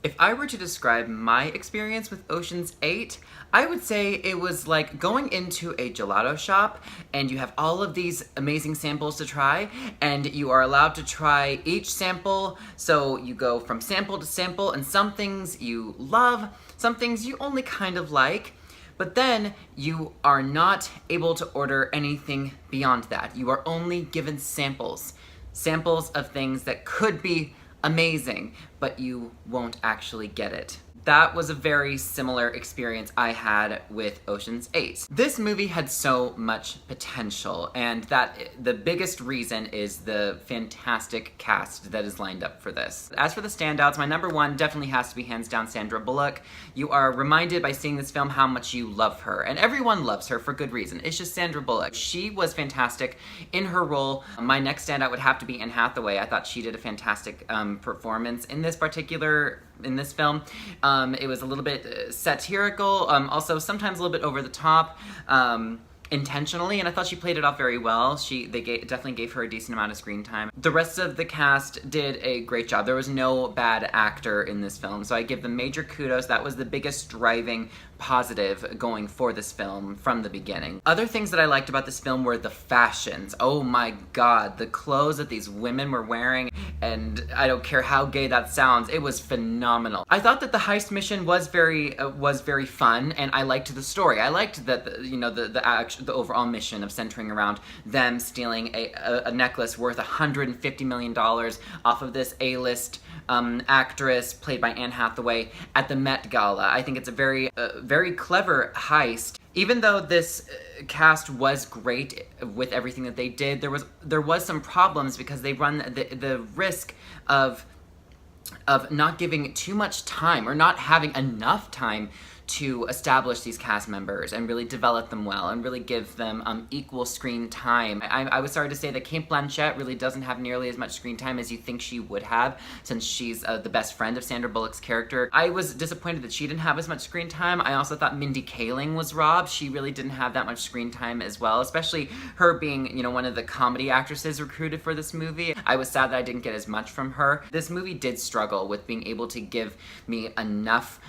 If I were to describe my experience with Ocean's 8, I would say it was like going into a gelato shop and you have all of these amazing samples to try, and you are allowed to try each sample. So you go from sample to sample, and some things you love, some things you only kind of like, but then you are not able to order anything beyond that. You are only given samples of things that could be amazing, but you won't actually get it. That was a very similar experience I had with Ocean's 8. This movie had so much potential, and the biggest reason is the fantastic cast that is lined up for this. As for the standouts, my number one definitely has to be hands down Sandra Bullock. You are reminded by seeing this film how much you love her, and everyone loves her for good reason. It's just Sandra Bullock. She was fantastic in her role. My next standout would have to be Anne Hathaway. I thought she did a fantastic performance in this film. It was a little bit satirical, also sometimes a little bit over the top, intentionally, and I thought she played it off very well. Definitely gave her a decent amount of screen time. The rest of the cast did a great job. There was no bad actor in this film, so I give them major kudos. That was the biggest driving positive going for this film from the beginning. Other things that I liked about this film were the fashions. Oh my god, the clothes that these women were wearing, and I don't care how gay that sounds, it was phenomenal. I thought that the heist mission was very fun, and I liked the story. I liked that the overall mission of centering around them stealing a necklace worth $150 million off of this A-list actress played by Anne Hathaway at the Met Gala. I think it's a very clever heist. Even though this cast was great with everything that they did, there was some problems because they run the risk of not giving too much time or not having enough time to establish these cast members and really develop them well and really give them equal screen time. I was sorry to say that Cate Blanchett really doesn't have nearly as much screen time as you think she would have, since she's the best friend of Sandra Bullock's character. I was disappointed that she didn't have as much screen time. I also thought Mindy Kaling was robbed. She really didn't have that much screen time as well, especially her being, one of the comedy actresses recruited for this movie. I was sad that I didn't get as much from her. This movie did struggle with being able to give me enough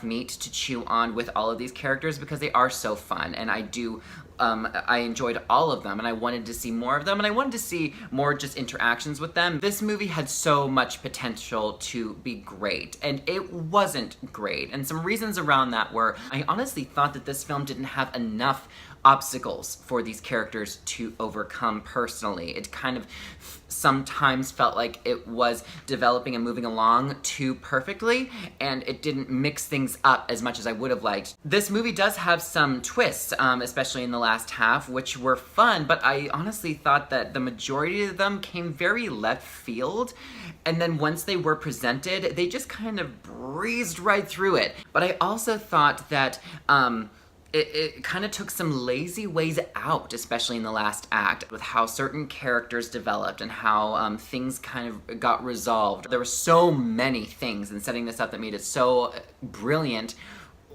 meat to chew on with all of these characters, because they are so fun, and I enjoyed all of them, and I wanted to see more of them, and I wanted to see more just interactions with them. This movie had so much potential to be great, and it wasn't great, and some reasons around that were, I honestly thought that this film didn't have enough obstacles for these characters to overcome personally. It kind of sometimes felt like it was developing and moving along too perfectly, and it didn't mix things up as much as I would have liked. This movie does have some twists, especially in the last half, which were fun, but I honestly thought that the majority of them came very left field, and then once they were presented, they just kind of breezed right through it. But I also thought that it kind of took some lazy ways out, especially in the last act, with how certain characters developed and how things kind of got resolved. There were so many things in setting this up that made it so brilliant.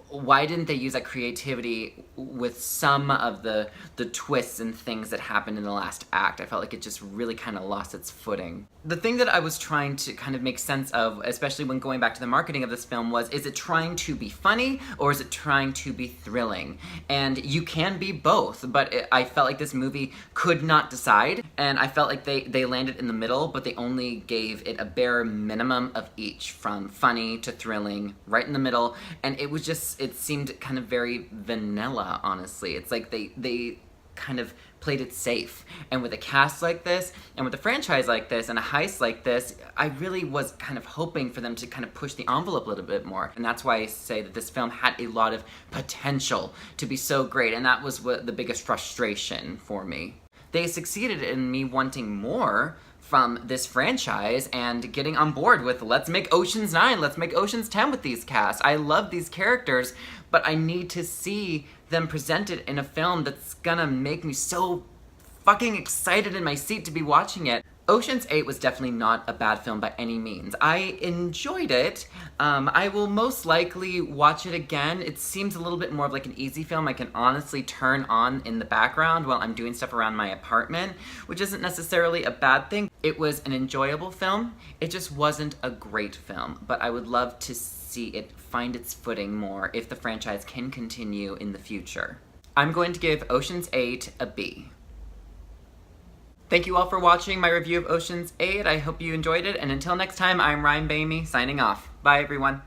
Why didn't they use that creativity with some of the twists and things that happened in the last act? I felt like it just really kind of lost its footing. The thing that I was trying to kind of make sense of, especially when going back to the marketing of this film, was, is it trying to be funny or is it trying to be thrilling? And you can be both, but I felt like this movie could not decide, and I felt like they landed in the middle, but they only gave it a bare minimum of each, from funny to thrilling, right in the middle, and it was just, it seemed kind of very vanilla, honestly. It's like they kind of played it safe. And with a cast like this, and with a franchise like this, and a heist like this, I really was kind of hoping for them to kind of push the envelope a little bit more. And that's why I say that this film had a lot of potential to be so great, and that was the biggest frustration for me. They succeeded in me wanting more from this franchise and getting on board with, let's make Ocean's 9, let's make Ocean's 10 with these casts. I love these characters, but I need to see them presented in a film that's gonna make me so fucking excited in my seat to be watching it. Ocean's 8 was definitely not a bad film by any means. I enjoyed it. I will most likely watch it again. It seems a little bit more of like an easy film I can honestly turn on in the background while I'm doing stuff around my apartment, which isn't necessarily a bad thing. It was an enjoyable film. It just wasn't a great film, but I would love to see it find its footing more if the franchise can continue in the future. I'm going to give Ocean's 8 a B. Thank you all for watching my review of Ocean's 8. I hope you enjoyed it, and until next time, I'm Ryan Boehme, signing off. Bye, everyone.